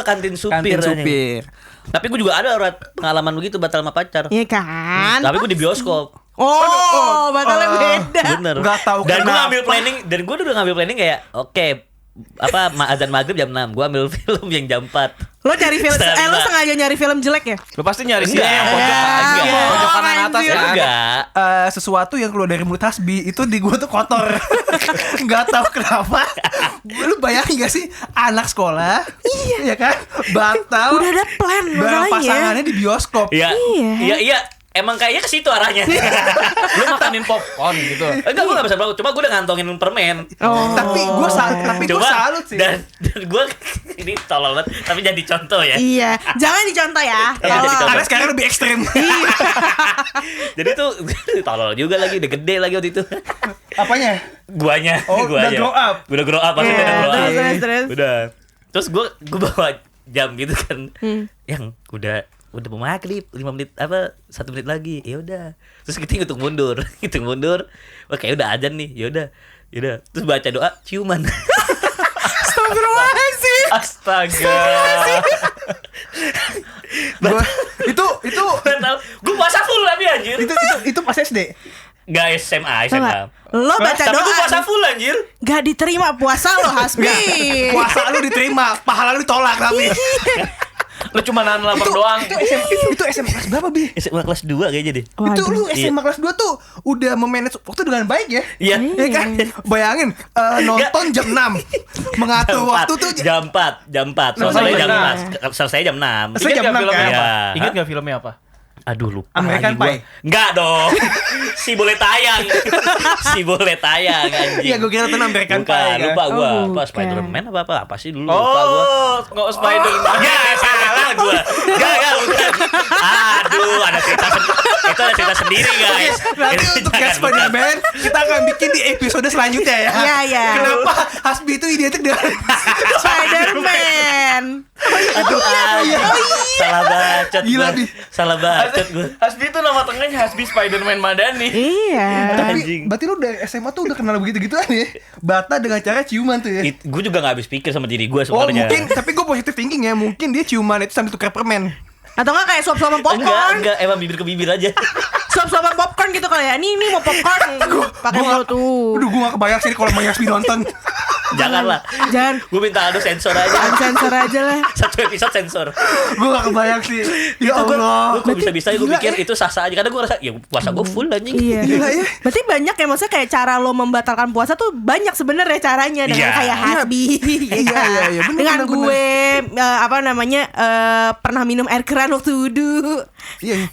Kantin supir. Kantin anjing. supir. Tapi gue juga ada Rat, pengalaman begitu batal sama pacar. Iya kan? Tapi gue di bioskop. Oh, batalnya beda. Bener. Nggak tahu Dan gue kenapa. ngambil planning, udah ngambil planning kayak oke, azan maghrib jam 6. Gue ambil film yang jam 4. Lo cari film, Setengah lo lima. sengaja nyari film jelek ya? Lu pasti nyari sih Enggak. yang pojok Enggak. pojok kanan atas Anjir. ya. Enggak. Sesuatu yang keluar dari mulut Hasbi itu di gua tuh kotor. Nggak tahu kenapa. Lu bayangin gak sih anak sekolah? Iya kan? Batal. Udah ada plan bareng masalahnya. pasangannya di bioskop. Iya. Iya. Iya. Emang kayaknya ke situ arahnya. Lu makanin popcorn gitu. Enggak, gue gak bisa banget. Cuma gue udah ngantongin permen. Oh. Tapi gua salut sih. Dan gue ini tolol banget. Tapi jadi contoh ya. Iya, jangan dicontoh ya. Iya, jadi Tolong. Karena sekarang lebih ekstrim. Jadi tuh tolol juga lagi. Udah gede lagi waktu itu. Apanya? Guanya. Oh, udah grow up. Udah grow up. Maksudnya Iya, udah grow up. terus. Udah. Terus gue bawa jam gitu kan. Yang udah mau maghrib 1 menit lagi. Ya udah. Terus kita hitung mundur. Wah, kayak udah azan nih. Ya udah. Terus baca doa ciuman. Astagfirullahaladzim. Astaga. itu Gue puasa full tapi anjir. itu pas SD. Enggak SMA. Lo baca Tapi gue doa puasa full anjir. gak diterima puasa lo Hasbi. Puasa lu diterima, pahala lu ditolak tapi. Lu cuma nahan lapar doang. Itu SMA kelas berapa, Bi? SMA kelas 2 kayaknya deh. Itu lu Iya. SMA kelas 2 tuh udah memanage waktu dengan baik ya? Iya. Ya kan? Bayangin nonton jam 6. Mengatur waktu tuh jam 4. Selesai jam 6. Selesai jam 6. Selesai jam 6 filmnya kan? apa? Iya. Ingat gak filmnya apa? Aduh lupa American lagi gua. Pie. Enggak dong. Si boleh tayang anjing. Iya, gua kira tuh American Pie, kan? Lupa gua. Oh, Apa bukan. Spider-Man apa sih dulu lupa gua. Oh, nggak Spider-Man. Ya salah gua. Enggak bukan. Aduh, ada cerita sendiri guys. Nanti Itu untuk jangan, Guest Spider-Man kita akan bikin di episode selanjutnya ya. Iya, iya. Kenapa Hasbi itu identik dengan Spider-Man. Aduh, Oh Salah bacot. Gila gua. nih. Salah bacot gue. Hasbi itu nama tengahnya Hasbi Spiderman Madani. Iya. Tapi Anjing. berarti lu dari SMA tuh udah kenal begitu-gituan ya? Bata dengan cara ciuman tuh ya? Gue juga gak habis pikir sama diri gue Oh sebenarnya. mungkin, tapi gue positive thinking ya. Mungkin dia ciuman itu sambil tukar permen. Atau enggak kayak suap-suapan popcorn. Enggak, emang bibir ke bibir aja. Suap-suapan popcorn gitu kali ya. Ini mau popcorn. Pakai mulut tuh. Aduh gue gak kebayang sih kalau Mang Yasmi nonton. Janganlah. Jangan. Gue minta Aldo sensor aja. Sensor aja lah. Satu episode sensor. Gue gak kebayang sih. Ya Gue Allah. kok bisa-bisa gue Gila, pikir ya. itu sah-sah aja. Karena gue rasa ya puasa gue full anjing. Iya. Gila ya. Berarti banyak ya, maksudnya kayak cara lo membatalkan puasa tuh banyak sebenarnya caranya dengan Iya. kayak Hasbi, ya Iya, kan? iya, bener, dengan bener, gue apa namanya pernah minum air keran waktu wudhu. Iya, iya.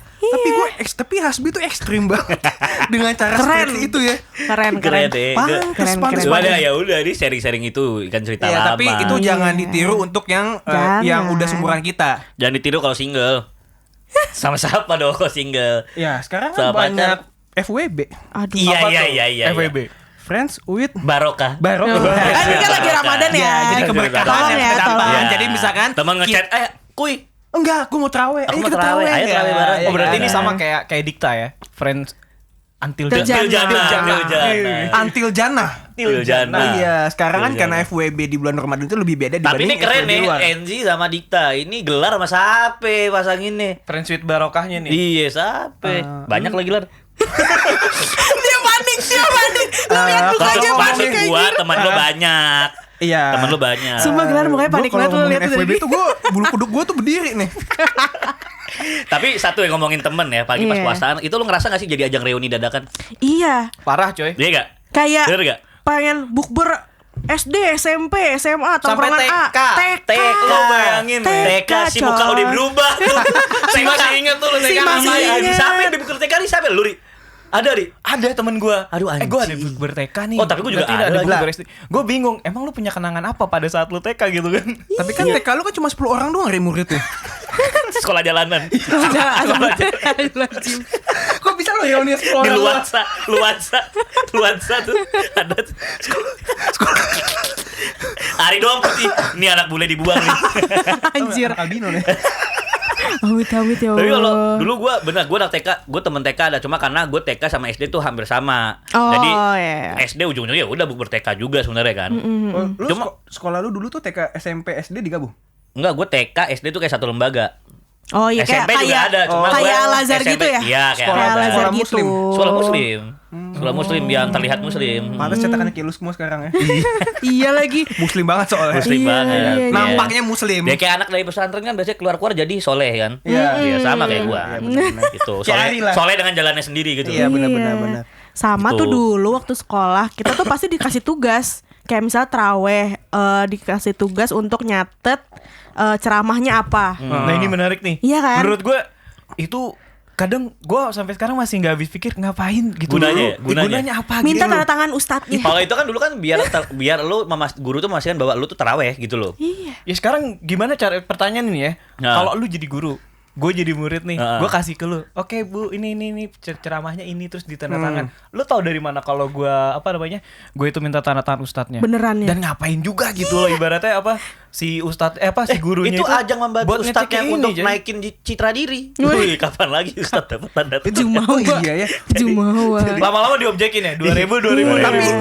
Tapi Hasbi tuh ekstrim banget dengan cara Keren. seperti itu ya. Keren. deh. Keren, Pantes, keren. Cuma pantes. ya udah ini sharing-sharing itu kan cerita Iya, lama. tapi itu jangan ditiru untuk yang Jangan. yang udah seumuran kita. Jangan ditiru kalau single. Sama siapa dong kalau single? Ya, sekarang Sama kan banyak pacar. FWB. Aduh. Iya Apa iya tuh? iya iya. FWB. Friends with Barokah. Barok. Ini kan lagi Ramadan ya. Ya, jadi keberkahan Tolong yang ya, kita tolong. dapat. Iya. Jadi misalkan Teman ngechat, kuy. enggak, aku mau terawih. Aku Ayo mau kita terawih. Ayo Ya, terawih bareng. iya, Oh berarti iya. ini sama kayak Dikta ya. Friends until Till death. Jannah. Until Jannah. Til Jannah. Iya, sekarang kan Til karena Jannah. FWB di bulan Ramadan itu lebih beda Tapi ini dibanding keren FWB nih, luar. Enzi sama Dikta. Ini gelar sama Sape pasang ini. Friends with barokahnya nih. Iya, Sape. Banyak lagi gelar. Dia panik. Lo lihat mukanya Maksud panik kayak gua gitu. teman lo banyak. Iya. Teman lo banyak. Sumpah gelar mukanya Gua panik kalau banget lo lihat ngomongin FWB tuh gue bulu kuduk gue tuh berdiri nih. Tapi satu yang ngomongin temen ya, pagi pas Iya. puasaan, itu lo ngerasa gak sih jadi ajang reuni dadakan? Iya. Parah coy. Iya gak? Kayak Bener gak? pengen bukber SD, SMP, SMA, Sampai tongkrongan TK. TK. Lo bayangin, TK si muka coy. udah berubah tuh. Si masih inget tuh lo Si TK masih ngapain? inget. Di siapa yang di buku TK nih siapa lu, Ri? Ada, Ri? Ada temen gue. Aduh, gue ada anjing. ber-TK nih. Oh, tapi gua juga Berarti ada bukber SD. Gue bingung, emang lu punya kenangan apa pada saat lu TK gitu kan? Tapi kan TK lu kan cuma 10 orang doang muridnya. Sekolah jalanan. Kok bisa lu reuni 10 Di orang? Luansa tuh ada Hari doang putih. Ini anak bule dibuang nih. Anjir. Albino nih. Amit ya Tapi kalau Allah. dulu gue anak TK, gue temen TK ada, cuma karena gue TK sama SD tuh hampir sama. Oh, Jadi iya. SD ujung-ujungnya ya udah bukber TK juga sebenarnya kan. Oh, lu Cuma- sekolah lu dulu tuh TK, SMP, SD digabung? Enggak, gue TK SD tuh kayak satu lembaga. Oh iya kayak SMP juga ada, cuma kayak gue Al-Azhar SMP gitu ya? Iya, kayak Kayak Al-Azhar. Al-Azhar Sekolah gitu. Muslim. Sekolah muslim. Sekolah muslim yang terlihat muslim. Pantes cetakannya kayak lu semua sekarang ya. Iya lagi. Muslim banget soalnya. Muslim Iya, banget. iya, iya. Nampaknya muslim. Dia kayak anak dari pesantren kan biasanya keluar-keluar jadi soleh kan. Iya. Iya, sama kayak gua. Iya, benar-benar. Gitu. Kayak Ari lah. Soleh dengan jalannya sendiri gitu. Iya, benar-benar, benar. Sama Gitu. tuh dulu waktu sekolah kita tuh pasti dikasih tugas. Kayak misalnya traweh dikasih tugas untuk nyatet ceramahnya apa. Nah ini menarik nih. Iya kan? Menurut gue itu kadang gue sampai sekarang masih nggak habis pikir ngapain gitu. Gunanya, dulu. gunanya. Apa Minta gitu. tanda tangan ustadznya. Kalau itu kan dulu kan biar lu guru tuh memastikan bahwa lu tuh taraweh gitu loh. Iya. Ya sekarang gimana cara pertanyaan ini ya? Nah. Kalau lu jadi guru, gue jadi murid nih, Heeh. gue kasih ke lu. Oke bu, ini ceramahnya ini terus ditanda tangan. Lu tahu dari mana kalau gue apa namanya? Gue itu minta tanda tangan ustadznya. Beneran ya? Dan ngapain juga gitu loh ibaratnya apa si ustadz si gurunya Itu ajang membantu buat ustadznya ngecekin ini, untuk jadi. naikin citra diri. Wih, kapan lagi ustadz dapat tanda tangan? Jumawa. Oh iya ya. Jumawa. Lama-lama diobjekin ya 2000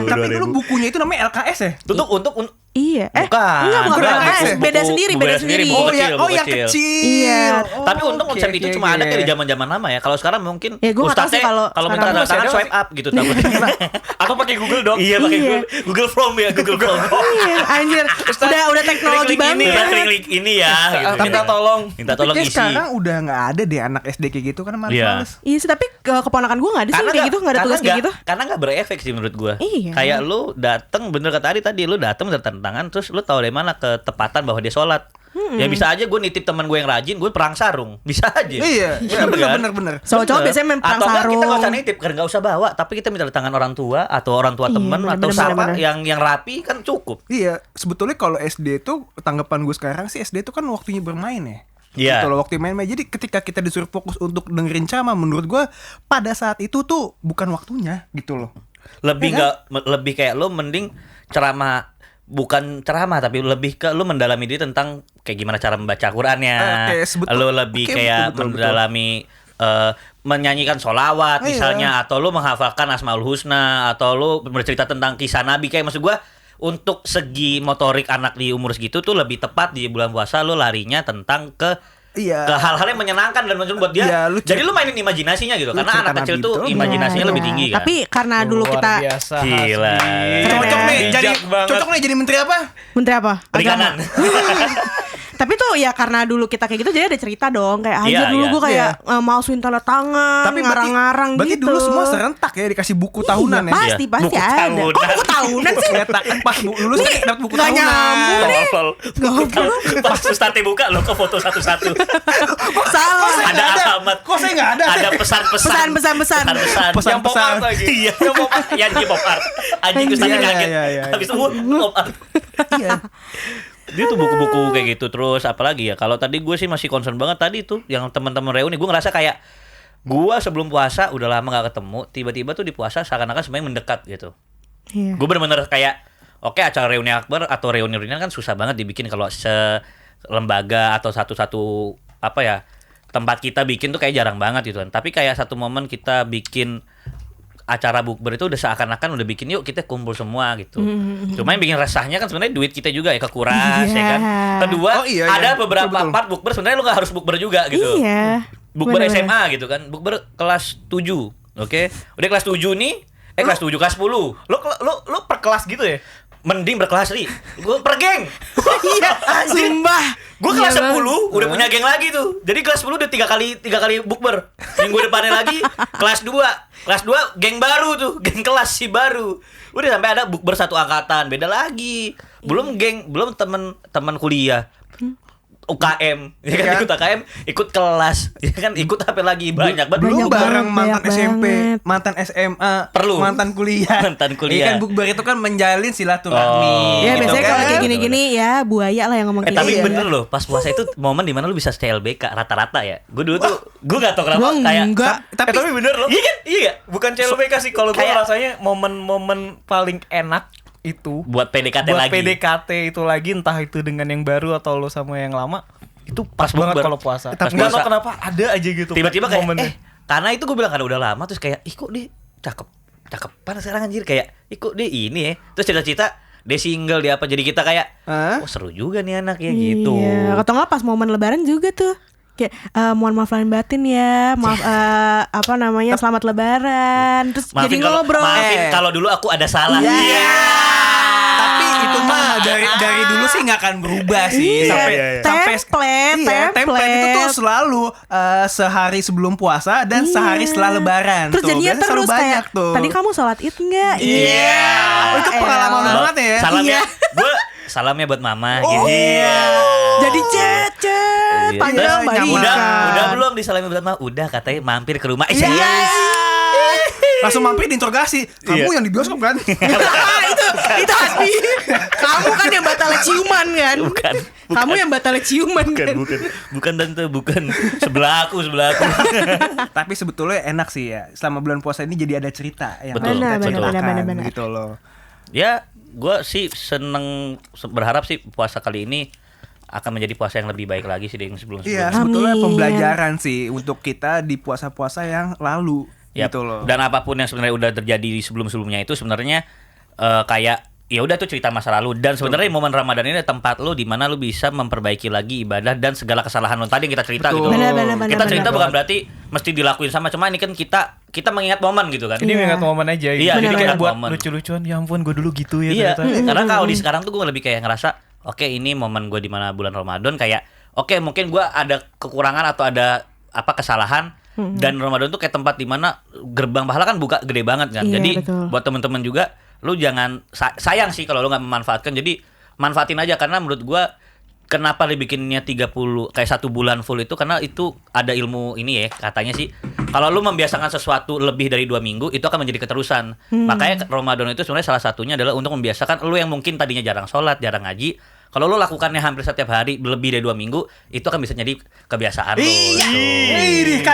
Tapi dulu bukunya itu namanya LKS ya? Untuk Iya. bukan. Enggak bukan Bukan, LKS. buku- Beda sendiri, beda sendiri. buku kecil, buku yang kecil. kecil. Iya. Oh, Tapi untung oke, konsep itu oke, cuma oke. ada kayak di zaman-zaman lama ya. Kalau sekarang mungkin Ya, gua nggak tahu sih ustadznya kalau minta sekarang. tanda tangan Masih ada swipe up gitu takutnya. Atau pakai Google Doc. Iya pakai Iya. Google Form ya, Google Form. Iya, anjir. Udah teknologi klik-klik ini, banget. Kita klik ini ya gitu. Minta tolong. Minta tolong Kayak isi. sekarang udah nggak ada deh anak SD kayak gitu kan Iya. males. Iya sih, tapi keponakan gue gak ada sih kayak gitu, gak ada tugas kayak gitu. Karena nggak berefek sih menurut gua. Iya. Kayak lu dateng bener kata Ari tadi, lu dateng minta tanda tangan terus lu tahu dari mana ketepatan bahwa dia sholat. Ya bisa aja gue nitip teman gue yang rajin, gue perang sarung, bisa aja. Iya, bener. Cowok-cowok biasanya main perang Atau enggak kita nggak usah sarung. nitip, kan nggak usah bawa, tapi kita minta tangan orang tua atau orang tua Iya, temen atau bener, siapa bener. yang rapi kan cukup. Iya, sebetulnya kalau SD tuh tanggapan gue sekarang sih SD tuh kan waktunya bermain ya. Iya. Gitu loh, waktu main-main. Jadi ketika kita disuruh fokus untuk dengerin ceramah, menurut gue pada saat itu tuh bukan waktunya gitu loh. Lebih Ya nggak lebih kayak lu mending ceramah, bukan ceramah tapi lebih ke lu mendalami diri tentang kayak gimana cara membaca Qurannya. Oke, Lu lebih Oke, kayak betul. mendalami menyanyikan sholawat misalnya, atau lu menghafalkan Asmaul Husna, atau lu bercerita tentang kisah Nabi. Kayak maksud gua untuk segi motorik anak di umur segitu tuh lebih tepat di bulan puasa lu larinya tentang ke Iya. ke hal-hal yang menyenangkan dan buat dia. Iya, Jadi lu mainin imajinasinya gitu. Karena cerita anak kecil Nabi tuh itu. imajinasinya Iya, lebih iya. tinggi kan. Tapi karena dulu Luar kita biasa, Gila. Hasbi. Cocok nih jadi Bijak banget. cocok nih jadi menteri apa? menteri apa? Perikanan. Tapi tuh ya karena dulu kita kayak gitu jadi ada cerita dong kayak Iya, dulu iya. gue kayak masukin tanda tangan, Tapi ngarang-ngarang berarti gitu. dulu semua serentak ya dikasih buku tahunan ya. Pasti Iya. pasti Buku ada. tahunan. Kok buku tahunan sih? Ya tak pas lulus Nih, dapat buku nggak tahunan. nyambung nih. Tolol. Pas Ustaz buka lo ke foto satu-satu. Salah. Ada alamat. Kok saya nggak ada? Ada pesan-pesan. Pesan-pesan. Pesan-pesan. Yang pop art lagi. Iya. Yang pop art. Yang di pop art. Anjing Ustaznya Iya, kaget. iya, iya. Habis itu pop art. Iya. Dia tuh buku-buku kayak gitu terus apalagi ya. Kalau tadi gue sih masih concern banget tadi tuh yang teman-teman reuni, gue ngerasa kayak gue sebelum puasa udah lama gak ketemu, tiba-tiba tuh di puasa seakan-akan semuanya mendekat gitu. Iya. Gue bener-bener kayak oke, acara reuni akbar atau reuni-reunian kan susah banget dibikin kalau selembaga atau satu-satu apa ya tempat kita bikin tuh kayak jarang banget gitu kan. Tapi kayak satu momen kita bikin acara bukber itu udah seakan-akan udah bikin yuk kita kumpul semua gitu. Cuma yang bikin resahnya kan sebenarnya duit kita juga ya kekuras Iya. ya kan. Kedua Oh, iya, ada iya. beberapa Betul, betul. part bukber sebenarnya lu gak harus bukber juga gitu. Iya. Bukber Bener-bener. SMA gitu kan. Bukber kelas 7. Oke. Udah kelas 7 nih. Kelas 7 kelas 10. Lu per kelas gitu ya? Mending berkelas nih. Gue per geng. Iya, sumpah. Gue kelas Iya 10 udah punya geng lagi tuh. Jadi kelas 10 udah 3 kali bukber. Minggu depannya lagi kelas 2. Kelas 2 geng baru tuh, geng kelas si baru. Udah sampai ada bukber satu angkatan, beda lagi. Belum geng, belum teman kuliah. UKM, ya kan Kan? ikut UKM, ikut kelas, ya kan ikut apa lagi banyak banget. Belum Banyak bareng banget, mantan banyak SMP, banget. mantan SMA, Perlu. mantan kuliah. Mantan kuliah. Iya kan bukber itu kan menjalin silaturahmi. Oh. Ya Gitu biasanya kan? kalau kayak gini-gini ya buaya lah yang ngomong kayak Tapi gitu. bener loh, pas puasa itu momen dimana lu bisa CLBK rata-rata ya. Gue dulu tuh, gue gak tau kenapa Gua kayak enggak. Tapi bener loh. Iya kan? Iya gak? Bukan CLBK sih kalau gue kayak- rasanya momen-momen paling enak itu Buat PDKT buat lagi. PDKT itu lagi, entah itu dengan yang baru atau lo sama yang lama, itu Pas pas banget bukber. kalau puasa. Pas Nggak puasa. tahu kenapa ada aja gitu. Tiba-tiba kayak momennya. karena itu gue bilang karena udah lama terus kayak ih kok dia cakepan sekarang anjir, kayak ih kok dia ini ya. Terus cita-cita dia single, dia apa, jadi kita kayak Hah? oh seru juga nih anak ya gitu. Iya, atau enggak pas momen lebaran juga tuh. Kayak mohon maaf lahir batin ya. Maaf apa namanya? Selamat lebaran. Terus jadi ngobrol. Maafin kalau dulu aku ada salah. Iya. Tapi itu mah dari dulu sih nggak akan berubah sih. Iya. Sampai template itu tuh Template. selalu sehari sebelum puasa dan sehari setelah lebaran. Terus tuh. jadinya Biasanya selalu terus kayak banyak tuh. tadi kamu sholat id enggak? Iya. Oh, itu pengalaman elah. banget ya. Salamnya, Iya. gue salamnya buat mama. Oh, gitu. iya. Jadi cet Iya. panjang Terus, balikan. udah belum disalamin buat mama? Udah, katanya mampir ke rumah. Iya. Langsung mampir diinterogasi. Kamu yang di bioskop kan? itu Hasbi. Kamu kan yang batal ciuman kan? Bukan. Kamu yang batal ciuman kan? Bukan tante, bukan. Sebelah aku. Tapi sebetulnya enak sih ya. Selama bulan puasa ini jadi ada cerita yang Betul, kita betul. ceritakan Benar. gitu loh. Ya, gue sih berharap sih puasa kali ini akan menjadi puasa yang lebih baik lagi sih dari yang sebelum-sebelumnya. Iya, sebetulnya Amin. pembelajaran sih untuk kita di puasa-puasa yang lalu Yap. gitu loh. Dan apapun yang sebenarnya udah terjadi di sebelum-sebelumnya itu sebenarnya kayak ya udah tuh cerita masa lalu, dan sebenarnya momen Ramadan ini tempat lo di mana lo bisa memperbaiki lagi ibadah dan segala kesalahan lo tadi yang kita cerita Betul. gitu. Benar, Kita cerita benar. bukan berarti mesti dilakuin sama, cuma ini kan kita mengingat momen gitu kan. Ini Iya. mengingat momen aja gitu. Iya, Jadi benar, kayak benar. buat Momen. lucu-lucuan, ya ampun gue dulu gitu ya Iya, ternyata. karena kalau di sekarang tuh gue lebih kayak ngerasa, oke ini momen gue di mana bulan Ramadan kayak, oke mungkin gue ada kekurangan atau ada apa kesalahan, dan Ramadan tuh kayak tempat di mana gerbang pahala kan buka gede banget kan. Iya, Jadi betul. buat temen-temen juga, lu jangan sayang sih kalau lu nggak memanfaatkan. Jadi manfaatin aja, karena menurut gue kenapa dibikinnya 30 kayak 1 bulan full itu karena itu ada ilmu ini ya katanya sih. Kalau lu membiasakan sesuatu lebih dari 2 minggu itu akan menjadi keterusan. Makanya Ramadan itu sebenarnya salah satunya adalah untuk membiasakan lu yang mungkin tadinya jarang sholat, jarang ngaji. Kalau lu lakukannya hampir setiap hari lebih dari 2 minggu, itu akan bisa jadi kebiasaan lu. Iya. gitu.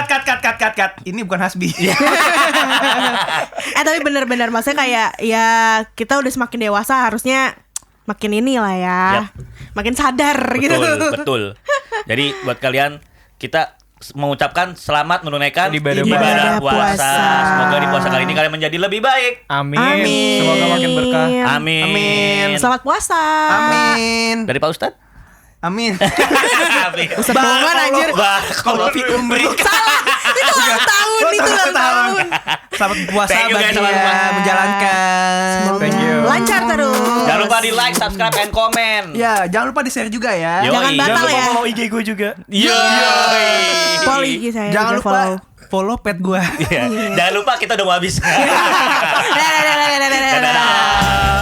Cut. Ini bukan Hasbi. Tapi bener-bener maksudnya kayak ya kita udah semakin dewasa harusnya makin inilah ya. Yap. makin sadar gitu. Betul. Jadi buat kalian kita mengucapkan selamat menunaikan Ibadah puasa. Semoga di puasa kali ini kalian menjadi lebih baik. Amin. Amin. Semoga makin berkah. Amin. Selamat puasa. Amin. Dari Pak Ustadz? Amin. Amin. Ustadz bohongan anjir. Kalau Salah. Itu ulang tahun, itu ulang tahun. Selamat puasa Thank you, guys. bagi Selamat yang puasa. menjalankan. Thank you. Lancar terus. Jangan lupa di like, subscribe, and comment. Ya, jangan lupa di-share juga ya. Yo. Jangan Yoi. batal Jangan lupa ya. follow IG gue juga. Yo. Follow IG saya. Jangan juga lupa follow pet gua. Iya. Jangan lupa kita udah mau habis. Dadah. Dadah.